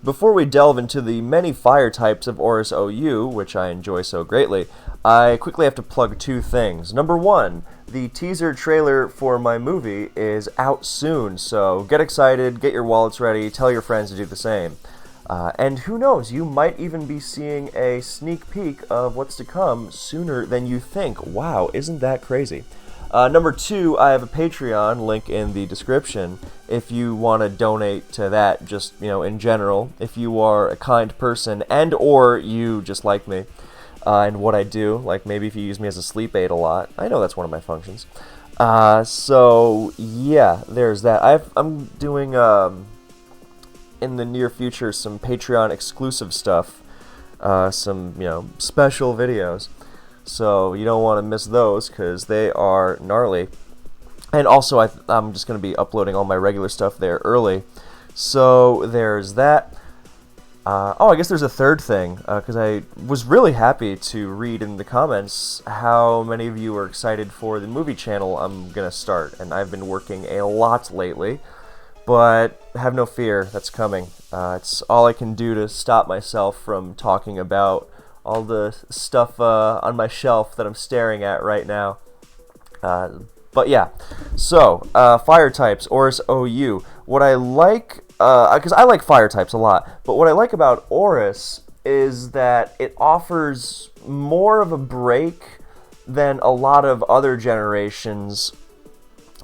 before we delve into the many fire types of ORAS OU, which I enjoy so greatly, I quickly have to plug two things. Number one, the teaser trailer for my movie is out soon, so get excited, get your wallets ready, tell your friends to do the same. And who knows, you might even be seeing a sneak peek of what's to come sooner than you think. Wow, isn't that crazy? Number two, I have a Patreon, link in the description, if you want to donate to that, just, in general, if you are a kind person, and or you just like me, and what I do, like maybe if you use me as a sleep aid a lot. I know that's one of my functions. So, yeah, there's that. I'm doing, in the near future, some Patreon exclusive stuff, some, special videos. So you don't want to miss those because they are gnarly. And also, I'm just going to be uploading all my regular stuff there early. So there's that. I guess there's a third thing, because I was really happy to read in the comments how many of you are excited for the movie channel I'm going to start. And I've been working a lot lately, but have no fear, that's coming. It's all I can do to stop myself from talking about all the stuff on my shelf that I'm staring at right now. But yeah, so fire types, ORAS OU. What I like, because I like fire types a lot, but what I like about ORAS is that it offers more of a break than a lot of other generations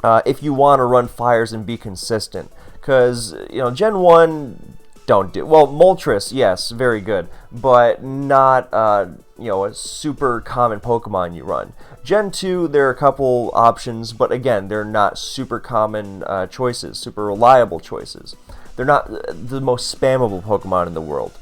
if you want to run fires and be consistent. Because, Gen 1... don't do well. Moltres, yes, very good, but not a super common Pokemon you run. Gen 2, there are a couple options, but again, they're not super common choices, super reliable choices. They're not the most spammable Pokemon in the world.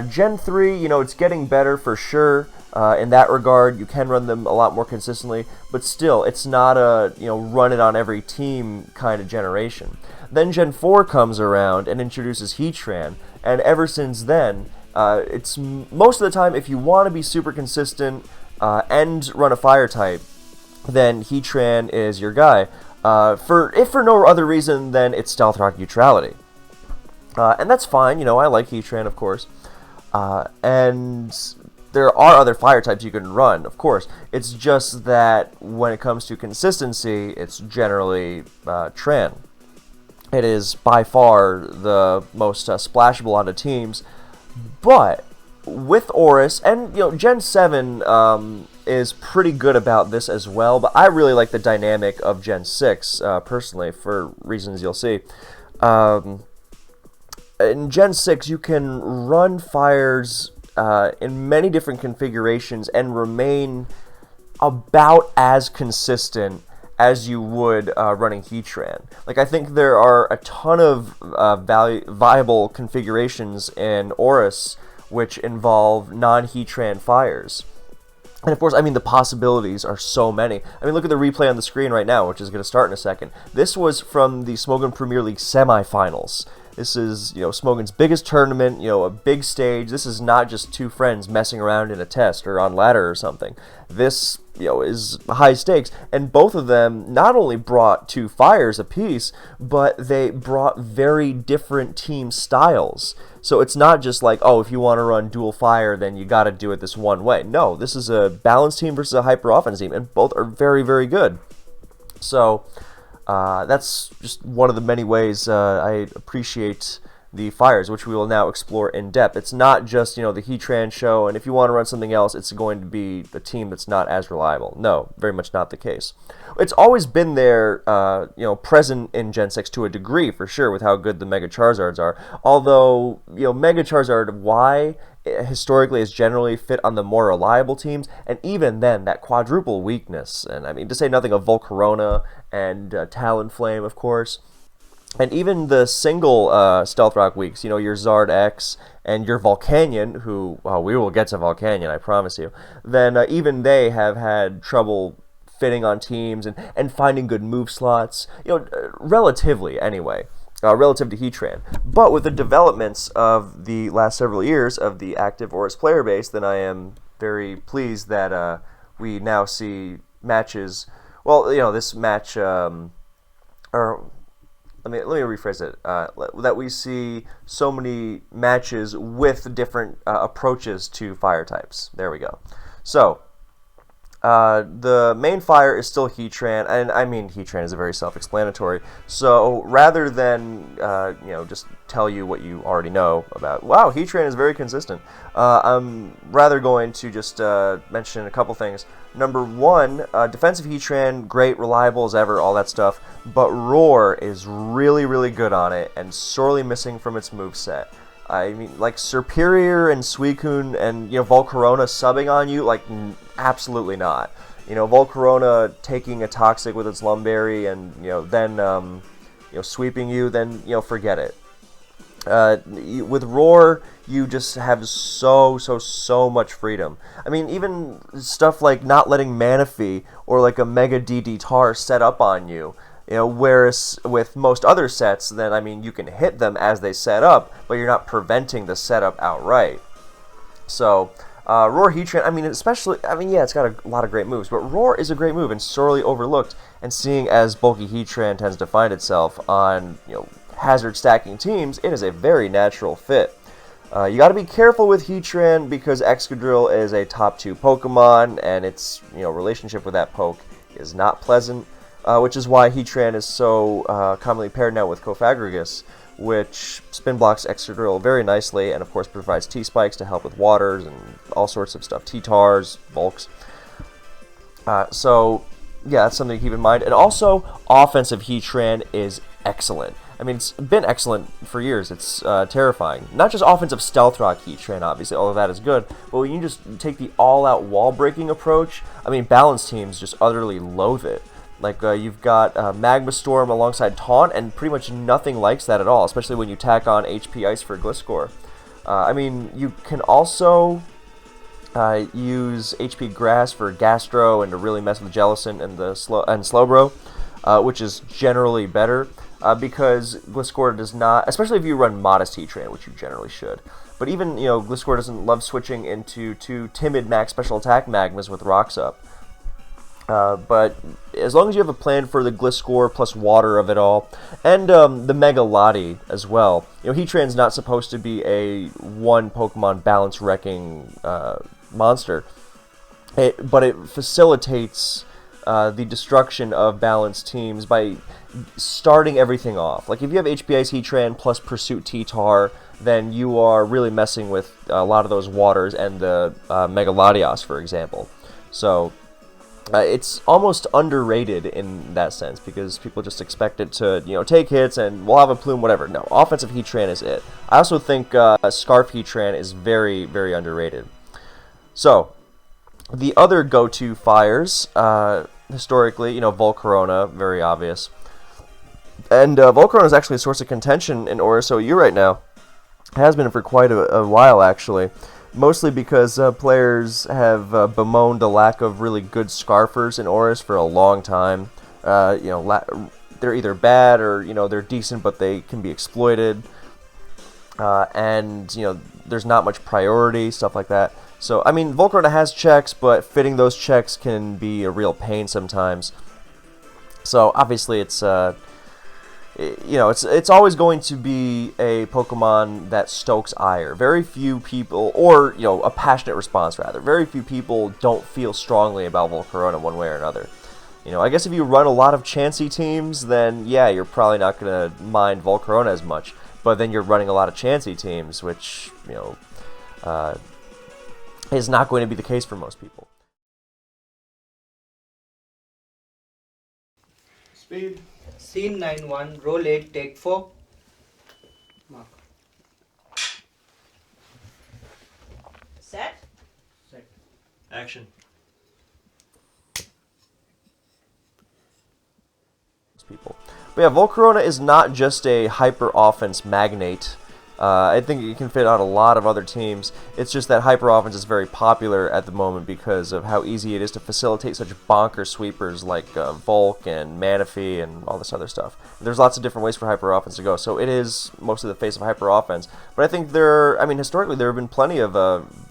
Gen 3, it's getting better for sure. In that regard, you can run them a lot more consistently, but still, it's not a run it on every team kind of generation. Then Gen 4 comes around and introduces Heatran, and ever since then, it's most of the time, if you want to be super consistent and run a fire type, then Heatran is your guy. If for no other reason than it's Stealth Rock neutrality. And that's fine, I like Heatran, of course. And there are other fire types you can run, of course. It's just that when it comes to consistency, it's generally Tran. It is by far the most splashable onto teams, but with ORAS, and Gen 7 is pretty good about this as well, but I really like the dynamic of Gen 6, personally, for reasons you'll see. In Gen 6, you can run fires in many different configurations and remain about as consistent as you would running Heatran. Like, I think there are a ton of viable configurations in ORAS which involve non-Heatran fires. And of course, the possibilities are so many. Look at the replay on the screen right now, which is going to start in a second. This was from the Smogon Premier League semifinals. This is, Smogon's biggest tournament, a big stage. This is not just two friends messing around in a test or on ladder or something. This, is high stakes. And both of them not only brought two fires apiece, but they brought very different team styles. So it's not just like, if you want to run dual fire, then you got to do it this one way. No, this is a balanced team versus a hyper offense team, and both are very, very good. So that's just one of the many ways I appreciate the fires, which we will now explore in depth. It's not just, the Heatran show, and if you want to run something else, it's going to be a team that's not as reliable. No, very much not the case. It's always been there, present in Gen 6 to a degree, for sure, with how good the Mega Charizards are. Although, Mega Charizard Y historically has generally fit on the more reliable teams, and even then, that quadruple weakness, and to say nothing of Volcarona and Talonflame, of course, and even the single Stealth Rock weaks, your Zard X and your Volcanion, who, we will get to Volcanion, I promise you, then even they have had trouble fitting on teams and finding good move slots, relatively anyway. Relative to Heatran. But with the developments of the last several years of the active ORAS player base, then I am very pleased that we now see matches. Well, this match, or let me rephrase it. That we see so many matches with different approaches to fire types. There we go. So the main fire is still Heatran, and I mean Heatran is very self-explanatory. So rather than just tell you what you already know about, wow, Heatran is very consistent. I'm rather going to just mention a couple things. Number one, defensive Heatran, great, reliable as ever, all that stuff. But Roar is really, really good on it, and sorely missing from its moveset. I mean, like Serperior and Suicune and Volcarona subbing on you, like absolutely not. Volcarona taking a Toxic with its Lumberry and then sweeping you, then forget it. With Roar, you just have so much freedom. I mean, even stuff like not letting Manaphy or like a Mega DD Tar set up on you. Whereas with most other sets, then, I mean, you can hit them as they set up, but you're not preventing the setup outright. So, Roar Heatran, yeah, it's got a lot of great moves, but Roar is a great move and sorely overlooked, and seeing as bulky Heatran tends to find itself on, hazard stacking teams, it is a very natural fit. You got to be careful with Heatran because Excadrill is a top 2 Pokemon, and its relationship with that poke is not pleasant. Which is why Heatran is so commonly paired now with Cofagrigus, which spin blocks Excadrill very nicely, and of course provides T-Spikes to help with waters and all sorts of stuff, T-Tars, Volks. So, yeah, that's something to keep in mind. And also, offensive Heatran is excellent. I mean, it's been excellent for years. It's terrifying. Not just offensive Stealth Rock Heatran, obviously, all of that is good, but when you just take the all-out wall-breaking approach, I mean, balanced teams just utterly loathe it. Like, you've got Magma Storm alongside Taunt, and pretty much nothing likes that at all, especially when you tack on HP Ice for Gliscor. I mean, you can also use HP Grass for Gastro and to really mess with Jellicent and Slowbro, which is generally better, because Gliscor does not, especially if you run Modest Heatran, which you generally should. But even, Gliscor doesn't love switching into 2 timid max special attack Magmas with Rocks up. But as long as you have a plan for the Gliscor plus water of it all, and the Mega Lottie as well, Heatran's not supposed to be a one Pokemon balance wrecking monster, but it facilitates the destruction of balanced teams by starting everything off. Like if you have HP Ice Heatran plus Pursuit T-Tar, then you are really messing with a lot of those waters and the Mega Latios, for example. So it's almost underrated in that sense because people just expect it to, take hits and we'll have a plume, whatever. No, offensive Heatran is it. I also think Scarf Heatran is very, very underrated. So, the other go-to fires, historically, Volcarona, very obvious. And Volcarona is actually a source of contention in ORAS OU right now. Has been for quite a while, actually. Mostly because players have bemoaned the lack of really good Scarfers in ORAS for a long time. They're either bad or, they're decent, but they can be exploited. And, there's not much priority, stuff like that. So, I mean, Volcarona has checks, but fitting those checks can be a real pain sometimes. So, obviously, it's always going to be a Pokemon that stokes ire. Very few people, or, a passionate response, rather. Very few people don't feel strongly about Volcarona one way or another. I guess if you run a lot of Chansey teams, then, yeah, you're probably not going to mind Volcarona as much. But then you're running a lot of Chansey teams, which, is not going to be the case for most people. Speed. Scene 9-1, roll 8, take 4. Mark. Set? Set. Action. People. But yeah, Volcarona is not just a hyper offense magnate. I think it can fit on a lot of other teams. It's just that hyper offense is very popular at the moment because of how easy it is to facilitate such bonker sweepers like Volk and Manaphy and all this other stuff. There's lots of different ways for hyper offense to go, so it is mostly the face of hyper offense. But I think historically there have been plenty of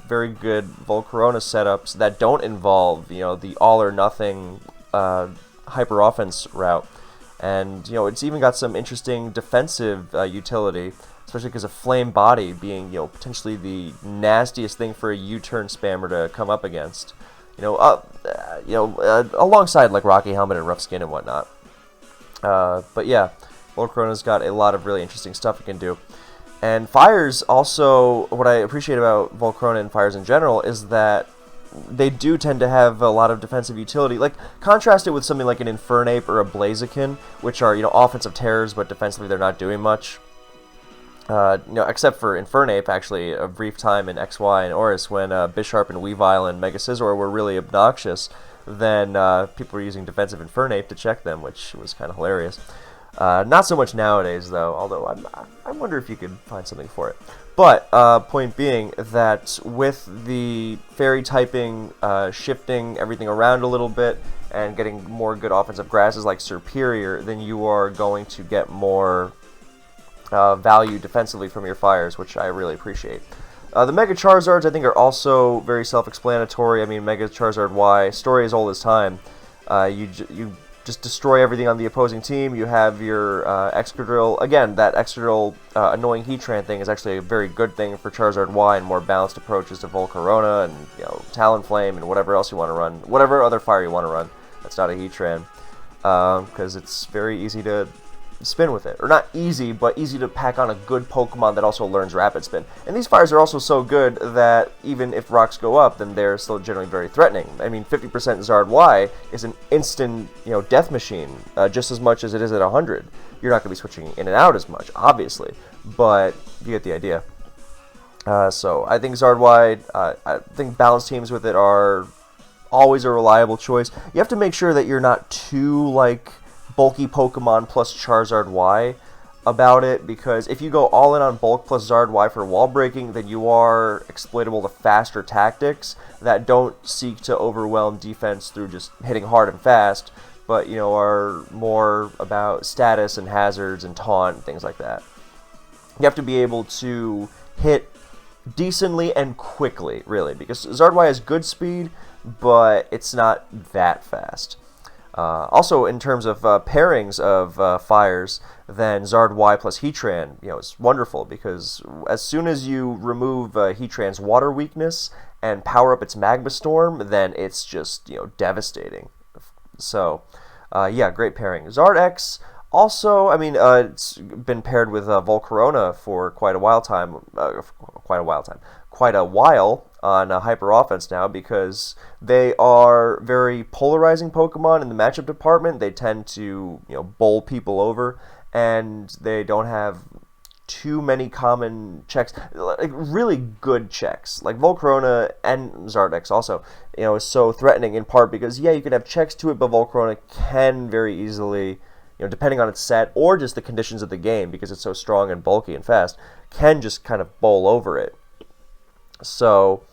very good Volcarona setups that don't involve, the all or nothing hyper offense route. And, it's even got some interesting defensive utility, especially because of Flame Body being, potentially the nastiest thing for a U-turn spammer to come up against. Alongside like Rocky Helmet and Rough Skin and whatnot. But yeah, Volcaron's got a lot of really interesting stuff it can do. And Fires also, what I appreciate about Volcaron and Fires in general is that they do tend to have a lot of defensive utility. Like, contrast it with something like an Infernape or a Blaziken, which are, offensive terrors, but defensively they're not doing much. Except for Infernape, actually, a brief time in XY and ORAS when Bisharp and Weavile and Mega Scizor were really obnoxious, then people were using defensive Infernape to check them, which was kind of hilarious. Not so much nowadays, though, although I wonder if you could find something for it. But, point being that with the Fairy typing, shifting everything around a little bit, and getting more good offensive grasses like Serperior, then you are going to get more value defensively from your Fires, which I really appreciate. The Mega Charizards, I think, are also very self-explanatory. I mean, Mega Charizard Y, story as old as time. You just destroy everything on the opposing team. You have your Excadrill. Again, that Excadrill annoying Heatran thing is actually a very good thing for Charizard Y and more balanced approaches to Volcarona and Talonflame and whatever else you want to run. Whatever other fire you want to run. That's not a Heatran. Because it's very easy to spin with it. Or not easy, but easy to pack on a good Pokemon that also learns Rapid Spin. And these fires are also so good that even if rocks go up, then they're still generally very threatening. I mean, 50% Zard Y is an instant, death machine, just as much as it is at 100. You're not going to be switching in and out as much, obviously, but you get the idea. So I think Zard Y, I think balanced teams with it are always a reliable choice. You have to make sure that you're not too, bulky Pokemon plus Charizard Y about it, because if you go all in on bulk plus Zard Y for wall breaking, then you are exploitable to faster tactics that don't seek to overwhelm defense through just hitting hard and fast, but are more about status and hazards and taunt and things like that. You have to be able to hit decently and quickly, really, because Zard Y has good speed, but it's not that fast. Also, in terms of pairings of fires, then Zard Y plus Heatran, is wonderful, because as soon as you remove Heatran's water weakness and power up its Magma Storm, then it's just, devastating. So, yeah, great pairing. Zard X also, I mean, it's been paired with Volcarona for quite a while on Hyper Offense now, because they are very polarizing Pokemon in the matchup department. They tend to, bowl people over, and they don't have too many common checks, like really good checks. Like Volcarona and Zardex also, is so threatening in part because, yeah, you can have checks to it, but Volcarona can very easily, depending on its set or just the conditions of the game, because it's so strong and bulky and fast, can just kind of bowl over it. So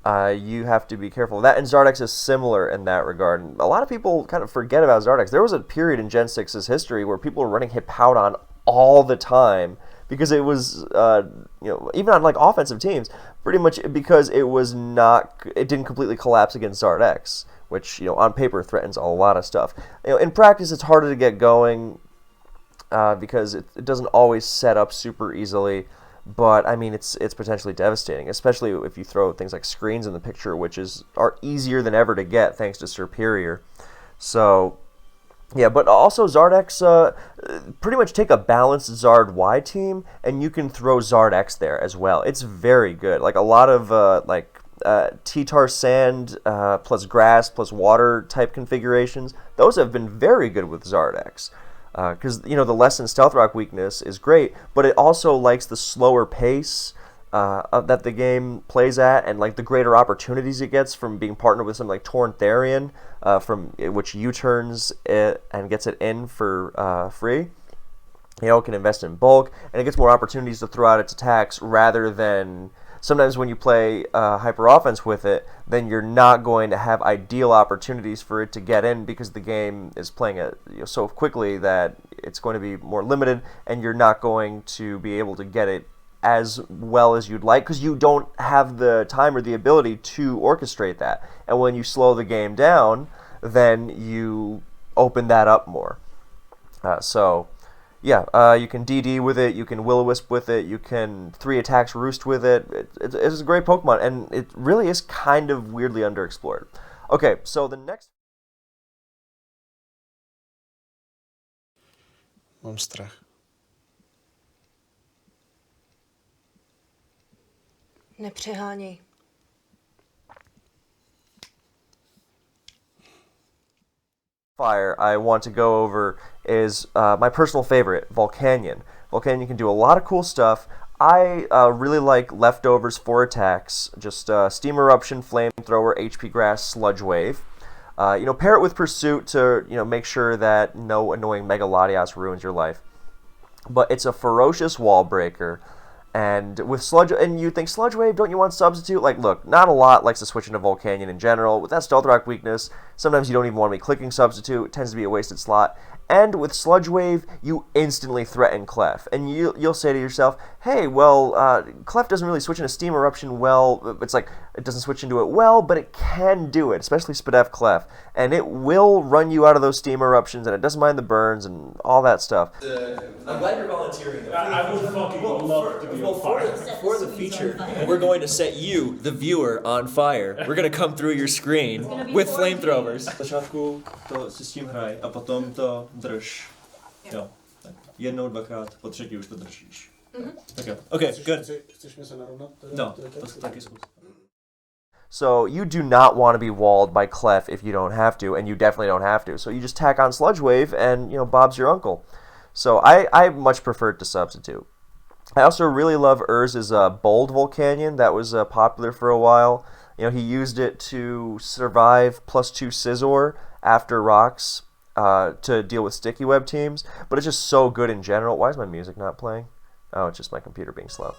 you have to be careful of that, and Zardex is similar in that regard. And a lot of people kind of forget about Zardex. There was a period in Gen 6's history where people were running Hippowdon all the time because it was, even on offensive teams, pretty much because it didn't completely collapse against Zardex, which on paper threatens a lot of stuff. In practice, it's harder to get going because it doesn't always set up super easily. But I mean, it's potentially devastating, especially if you throw things like screens in the picture, which are easier than ever to get thanks to Serperior. So, yeah, but also Zardex, pretty much take a balanced Zard Y team, and you can throw Zard X there as well. It's very good. Like a lot of T-Tar Sand plus Grass plus Water type configurations, those have been very good with Zard X. Because, the lessened Stealth Rock weakness is great, but it also likes the slower pace that the game plays at, and the greater opportunities it gets from being partnered with something like Torn Therian, from which U-turns it and gets it in for free. It can invest in bulk, and it gets more opportunities to throw out its attacks rather than... Sometimes when you play Hyper Offense with it, then you're not going to have ideal opportunities for it to get in because the game is playing it so quickly that it's going to be more limited, and you're not going to be able to get it as well as you'd like because you don't have the time or the ability to orchestrate that. And when you slow the game down, then you open that up more. So, yeah, you can DD with it, you can Will-O-Wisp with it, you can 3 attacks Roost with it. It's a great Pokemon, and it really is kind of weirdly underexplored. Okay, so the next... Mám strach. Nepřeháněj. Fire I want to go over is my personal favorite, Volcanion. Volcanion can do a lot of cool stuff. I really like Leftovers 4 attacks, just Steam Eruption, Flamethrower, HP Grass, Sludge Wave. Pair it with Pursuit to make sure that no annoying Mega Latias ruins your life. But it's a ferocious wall breaker. And with Sludge, and you think Sludge Wave, don't you want Substitute? Like, look, not a lot likes to switch into Volcanion in general. With that Stealth Rock weakness, sometimes you don't even want to be clicking Substitute. It tends to be a wasted slot. And with Sludge Wave, you instantly threaten Clef. And you'll say to yourself, hey, well, Clef doesn't really switch into Steam Eruption well. It's like, it doesn't switch into it well, but it can do it, especially Spadef Clef. And it will run you out of those Steam Eruptions, and it doesn't mind the burns and all that stuff. I'm glad you're volunteering. I would fucking love to be on fire. For the feature, we're going to set you, the viewer, on fire. We're going to come through your screen with flamethrowers. Na začátku to si s tím hraj a potom to drž. Jo. Tak. Jednou, dvakrát, po třetí už to držíš. Tak jo. Okay, good. Chceš mě se narovnat? No, to taky zkus. So you do not want to be walled by Clef if you don't have to, and you definitely don't have to. So you just tack on Sludge Wave, and Bob's your uncle. So I much prefer it to Substitute. I also really love Urz's Bold Volcanion. That was popular for a while. He used it to survive +2 Scizor after Rocks to deal with Sticky Web teams. But it's just so good in general. Why is my music not playing? Oh, it's just my computer being slow.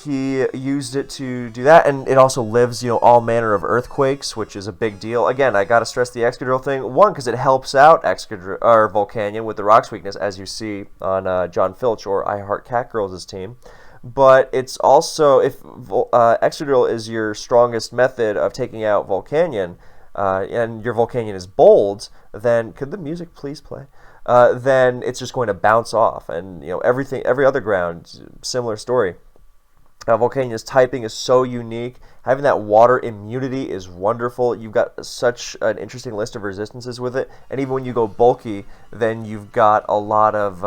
He used it to do that, and it also lives, all manner of earthquakes, which is a big deal. Again, I gotta stress the Excadrill thing. One, because it helps out Volcanion with the Rocks weakness, as you see on John Filch or I Heart Catgirls' team. But it's also, if Excadrill is your strongest method of taking out Volcanion, and your Volcanion is bold, then could the music please play? Then it's just going to bounce off, and every other ground, similar story. Volcanion's typing is so unique. Having that water immunity is wonderful. You've got such an interesting list of resistances with it. And even when you go bulky, then you've got a lot of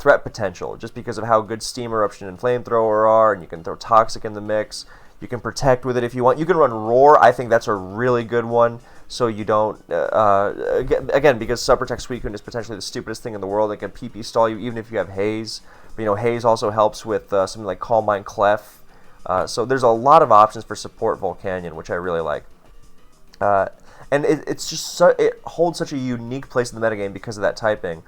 threat potential just because of how good Steam Eruption and Flamethrower are. And you can throw Toxic in the mix. You can protect with it if you want. You can run Roar. I think that's a really good one. So you don't, again, because Subprotect Suicune is potentially the stupidest thing in the world. It can PP stall you even if you have Haze. But, Haze also helps with something like Calm Mind Clef. So there's a lot of options for support Volcanion, which I really like. And it's just it holds such a unique place in the metagame because of that typing.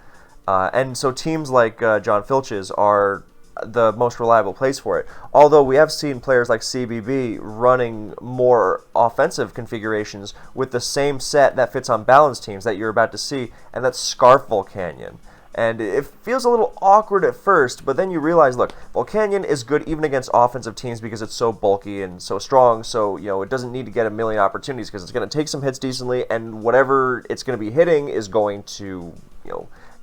And so teams like John Filch's are the most reliable place for it. Although we have seen players like CBB running more offensive configurations with the same set that fits on balanced teams that you're about to see, and that's Scarf Volcanion. And it feels a little awkward at first, but then you realize, look, Volcanion is good even against offensive teams because it's so bulky and so strong, so, it doesn't need to get a million opportunities because it's going to take some hits decently, and whatever it's going to be hitting is going to,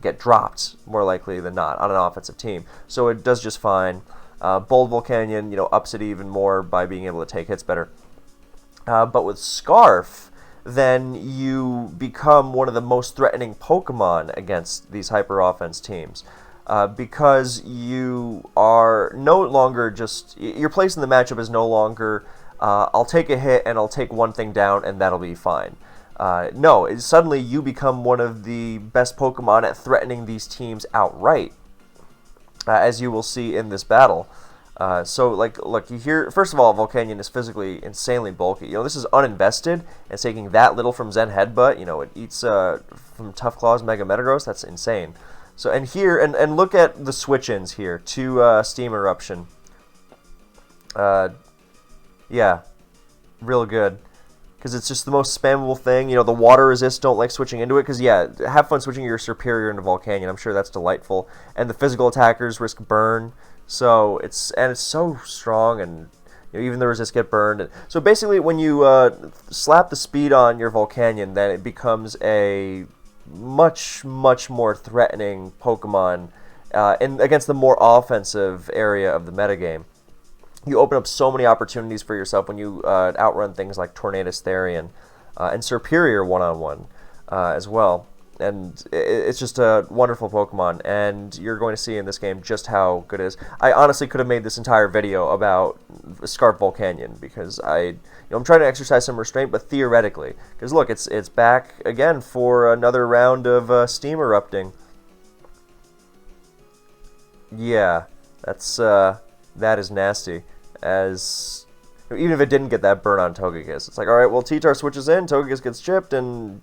get dropped, more likely than not, on an offensive team. So it does just fine. Bold Volcanion, ups it even more by being able to take hits better. But with Scarf, then you become one of the most threatening Pokemon against these hyper-offense teams. Because you are no longer just... Your place in the matchup is no longer, I'll take a hit and I'll take one thing down and that'll be fine. No, suddenly you become one of the best Pokemon at threatening these teams outright, as you will see in this battle. So, look, you hear, first of all, Volcanion is physically insanely bulky. This is uninvested, and it's taking that little from Zen Headbutt. It eats from Tough Claws Mega Metagross. That's insane. So, and here, and look at the switch-ins here to Steam Eruption. Yeah, real good. Because it's just the most spammable thing. The water resist don't like switching into it. Because, yeah, have fun switching your Superior into Volcanion. I'm sure that's delightful. And the physical attackers risk burn. So, it's so strong. And even the resist get burned. So, basically, when you slap the speed on your Volcanion, then it becomes a much more threatening Pokemon against the more offensive area of the metagame. You open up so many opportunities for yourself when you outrun things like Tornadus Therian and Serperior one-on-one as well. And it's just a wonderful Pokemon, and you're going to see in this game just how good it is. I honestly could have made this entire video about Scarf Volcanion, because I'm trying to exercise some restraint, but theoretically. Because look, it's back again for another round of steam erupting. Yeah, that is nasty. As even if it didn't get that burn on Togekiss, it's like, alright, well, T-Tar switches in, Togekiss gets chipped, and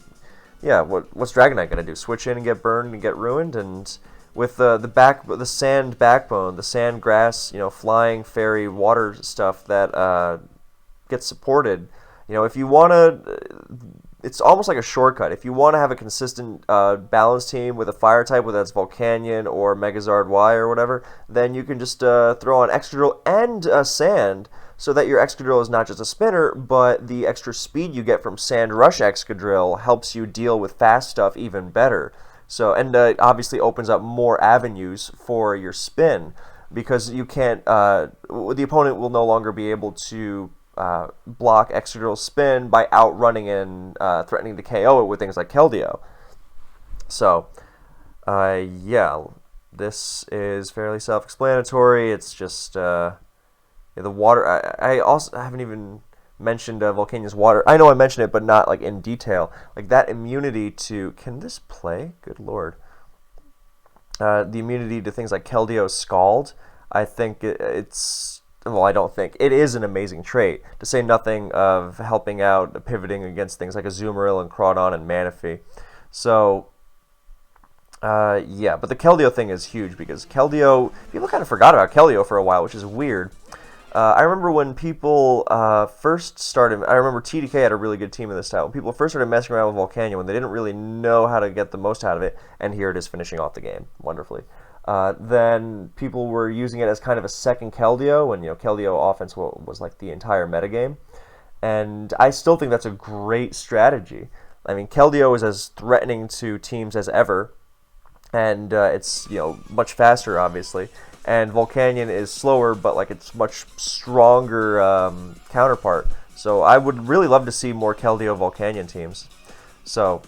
yeah, what's Dragonite gonna do? Switch in and get burned and get ruined? And with the sand backbone, the sand grass, flying fairy water stuff that gets supported, if you wanna, it's almost like a shortcut. If you want to have a consistent balance team with a fire type, whether that's Volcanion or Megazard Y or whatever, then you can just throw on Excadrill and Sand, so that your Excadrill is not just a spinner, but the extra speed you get from Sand Rush Excadrill helps you deal with fast stuff even better. So, and obviously opens up more avenues for your spin, because you can't, the opponent will no longer be able to block Excadrill's spin by outrunning and threatening to KO it with things like Keldeo. So, yeah, this is fairly self-explanatory. It's just the water. I also haven't even mentioned Volcanion's water. I know I mentioned it, but not like in detail. Like that immunity to, can this play? Good lord. The immunity to things like Keldeo's Scald. I think it's, well, I don't think it is an amazing trait. To say nothing of helping out pivoting against things like Azumarill and Crawdon and Manaphy. So, yeah, but the Keldeo thing is huge, because Keldeo, people kind of forgot about Keldeo for a while, which is weird. I remember when people first started, I remember TDK had a really good team in this style. When people first started messing around with Volcanion, when they didn't really know how to get the most out of it, and here it is finishing off the game wonderfully. Then people were using it as kind of a second Keldeo, and Keldeo offense was like the entire metagame. And I still think that's a great strategy. I mean, Keldeo is as threatening to teams as ever, and it's much faster, obviously. And Volcanion is slower, but like it's much stronger counterpart. So I would really love to see more Keldeo Volcanion teams. So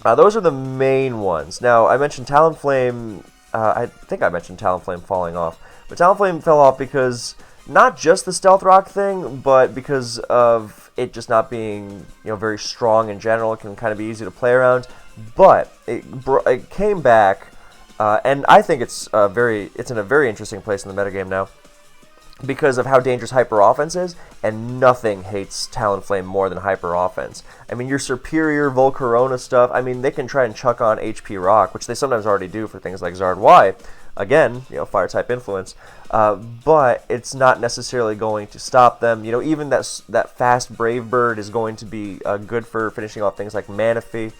those are the main ones. Now I mentioned Talonflame. I think I mentioned Talonflame falling off, but Talonflame fell off because not just the Stealth Rock thing, but because of it just not being very strong in general. It can kind of be easy to play around, but it came back. And I think it's in a very interesting place in the metagame now, because of how dangerous Hyper Offense is, and nothing hates Talonflame more than Hyper Offense. I mean, your superior Volcarona stuff, I mean, they can try and chuck on HP Rock, which they sometimes already do for things like Zard Y, again, fire type influence, but it's not necessarily going to stop them. Even that fast Brave Bird is going to be good for finishing off things like Manaphy.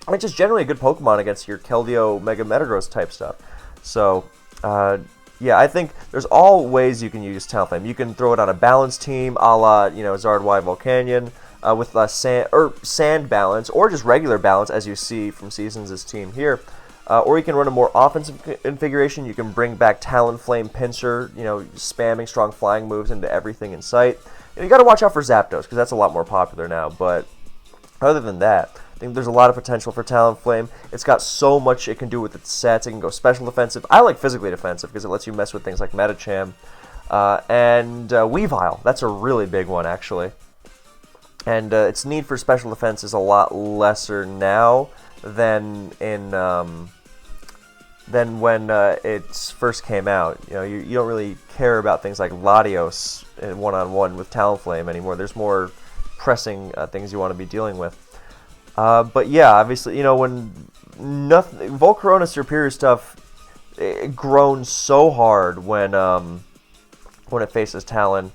I mean, just generally a good Pokemon against your Keldeo Mega Metagross type stuff. So, yeah, I think there's all ways you can use Talonflame. You can throw it on a balance team, a la, Zard Y Volcanion, with sand balance, or just regular balance, as you see from Seasons' team here. Or you can run a more offensive configuration. You can bring back Talonflame Pinsir, spamming strong flying moves into everything in sight. You got to watch out for Zapdos, because that's a lot more popular now. But other than that, I think there's a lot of potential for Talonflame. It's got so much it can do with its sets. It can go special defensive. I like physically defensive because it lets you mess with things like Medicham. And Weavile. That's a really big one, actually. And its need for special defense is a lot lesser now than when it first came out. You don't really care about things like Latios one-on-one with Talonflame anymore. There's more pressing things you want to be dealing with. But yeah, obviously, when Volcarona Superior stuff grown so hard when it faces Talon,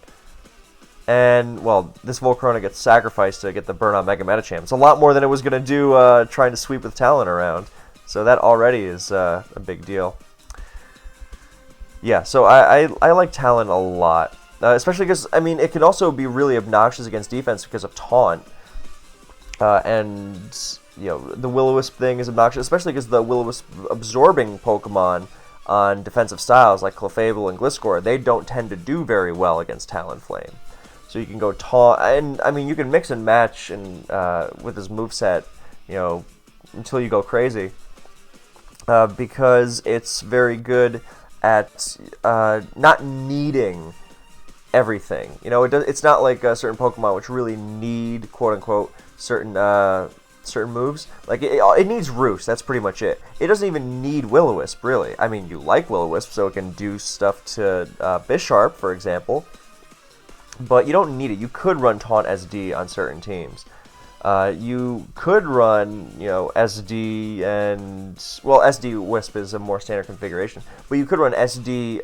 and well, this Volcarona gets sacrificed to get the burn on Mega Medicham. It's a lot more than it was gonna do trying to sweep with Talon around. So that already is a big deal. Yeah, so I like Talon a lot, especially because I mean it can also be really obnoxious against defense because of Taunt. And the Will-O-Wisp thing is obnoxious, especially because the Will-O-Wisp absorbing Pokemon on defensive styles like Clefable and Gliscor, they don't tend to do very well against Talonflame. So you can go taunt, and I mean you can mix and match and with his moveset, until you go crazy, because it's very good at not needing everything. It's not like certain Pokemon which really need, quote unquote, certain moves. Like it needs Roost. That's pretty much it. It doesn't even need Will-O-Wisp, really. I mean, you like Will-O-Wisp, so it can do stuff to Bisharp, for example. But you don't need it. You could run Taunt SD on certain teams. You could run, SD and... Well, SD Wisp is a more standard configuration. But you could run SD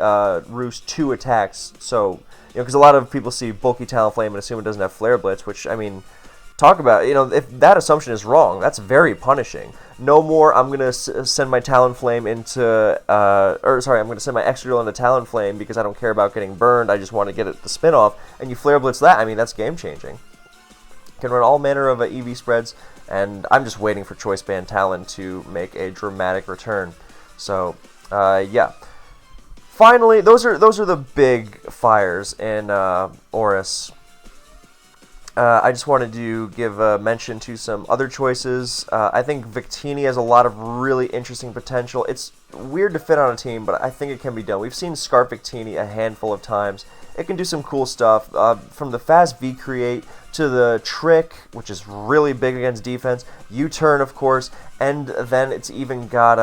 Roost 2 attacks. So, because a lot of people see bulky Talonflame and assume it doesn't have Flare Blitz, which, I mean... Talk about, if that assumption is wrong, that's very punishing. No more, I'm going to send my Talonflame into, I'm going to send my Excadrill into Talonflame because I don't care about getting burned, I just want to get the spin off, and you Flare Blitz that. I mean, that's game changing. You can run all manner of EV spreads, and I'm just waiting for Choice Band Talon to make a dramatic return. So, yeah. Finally, those are the big fires in ORAS. I just wanted to give a mention to some other choices. I think Victini has a lot of really interesting potential. It's weird to fit on a team, but I think it can be done. We've seen Scarf Victini a handful of times. It can do some cool stuff, from the fast V-Create to the Trick, which is really big against defense, U-Turn, of course, and then it's even got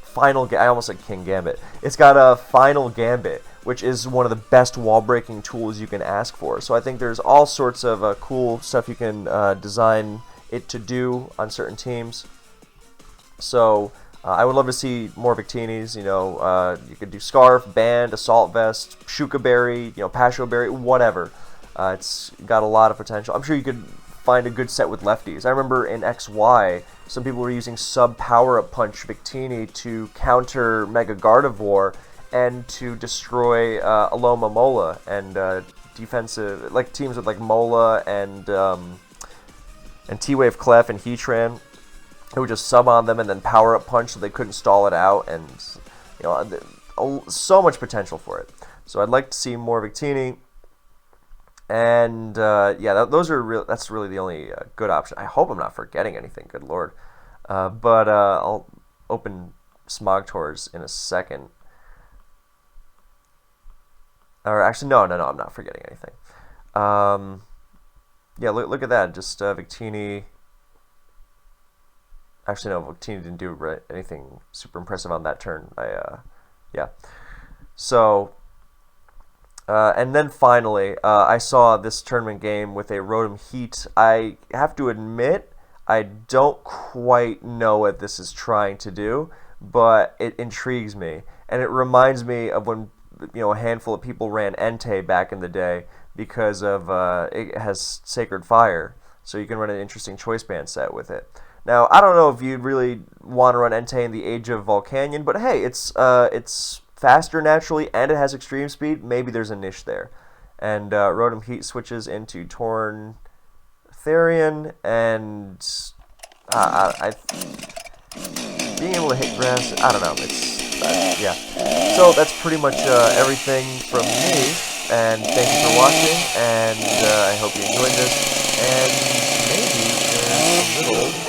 Final... I almost said King Gambit. It's got a Final Gambit, which is one of the best wall-breaking tools you can ask for. So I think there's all sorts of cool stuff you can design it to do on certain teams. So I would love to see more Victinis. You could do Scarf, Band, Assault Vest, Shuka Berry, Pasho Berry, whatever. It's got a lot of potential. I'm sure you could find a good set with lefties. I remember in XY, some people were using Sub Power-Up Punch Victini to counter Mega Gardevoir and to destroy Aloma Mola and defensive, like teams with like Mola and T-Wave Clef and Heatran, who would just sub on them and then power up punch so they couldn't stall it out, and so much potential for it. So I'd like to see more Victini, and yeah, that's really the only good option. I hope I'm not forgetting anything. Good lord, but I'll open Smogtors in a second. Or actually, no, I'm not forgetting anything. Yeah, look at that. Just Victini. Actually, no, Victini didn't do anything super impressive on that turn. Yeah. So, and then finally, I saw this tournament game with a Rotom Heat. I have to admit, I don't quite know what this is trying to do, but it intrigues me, and it reminds me of when a handful of people ran Entei back in the day because of it has Sacred Fire, so you can run an interesting choice band set with it. Now, I don't know if you'd really want to run Entei in the age of Volcanion, but hey, it's faster naturally and it has extreme speed. Maybe there's a niche there. And Rotom Heat switches into Torn Therian, and being able to hit grass, I don't know, yeah. So that's pretty much everything from me, and thank you for watching, and I hope you enjoyed this, and maybe there's a little